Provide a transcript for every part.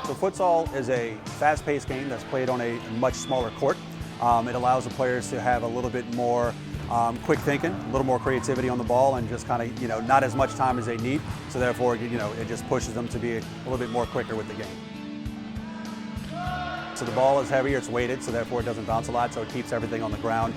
So futsal is a fast-paced game that's played on a much smaller court. It allows the players to have a little bit more quick thinking, a little more creativity on the ball, and just kind of, not as much time as they need. So therefore, it just pushes them to be a little bit more quicker with the game. So the ball is heavier, it's weighted, so therefore it doesn't bounce a lot, so it keeps everything on the ground.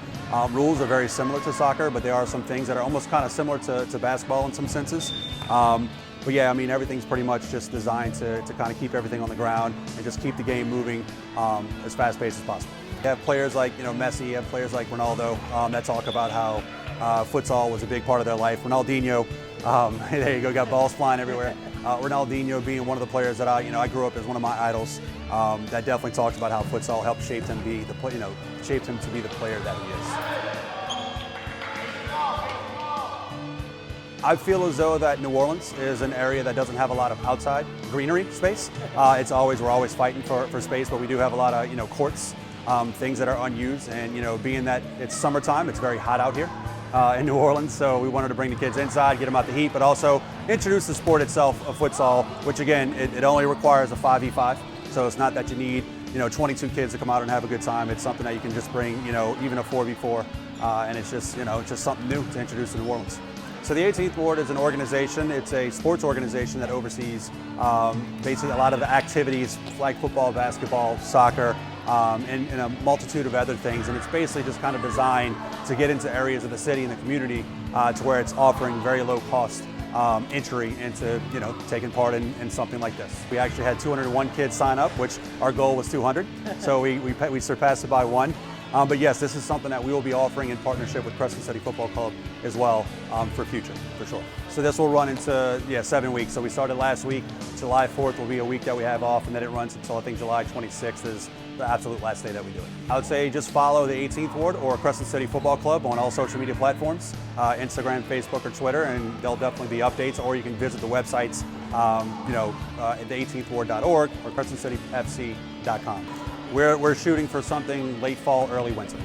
Rules are very similar to soccer, but there are some things that are almost kind of similar to basketball in some senses. But yeah, I mean, everything's pretty much just designed to kind of keep everything on the ground and just keep the game moving as fast-paced as possible. You have players like Messi, you have players like Ronaldo that talk about how futsal was a big part of their life. Ronaldinho, there you go, got balls flying everywhere. Ronaldinho being one of the players that I grew up as one of my idols. That definitely talks about how futsal helped shape him shaped him to be the player that he is. I feel as though that New Orleans is an area that doesn't have a lot of outside greenery space. We're always fighting for space, but we do have a lot of courts, things that are unused, and being that it's summertime, it's very hot out here in New Orleans, so we wanted to bring the kids inside, get them out the heat, but also introduce the sport itself of futsal, which again, it only requires a 5v5, so it's not that you need 22 kids to come out and have a good time. It's something that you can just bring even a 4v4, and it's just something new to introduce to New Orleans. So the 18th Ward is an organization. It's a sports organization that oversees basically a lot of the activities like football, basketball, soccer, and a multitude of other things. And it's basically just kind of designed to get into areas of the city and the community to where it's offering very low cost entry into taking part in something like this. We actually had 201 kids sign up, which our goal was 200. So we surpassed it by one. But yes, this is something that we will be offering in partnership with Crescent City Football Club as well for future, for sure. So this will run into 7 weeks. So we started last week. July 4th will be a week that we have off, and then it runs until I think July 26th is the absolute last day that we do it. I would say just follow the 18th Ward or Crescent City Football Club on all social media platforms, Instagram, Facebook, or Twitter, and there'll definitely be updates, or you can visit the websites, at the18thward.org or crescentcityfc.com. We're shooting for something late fall, early winter.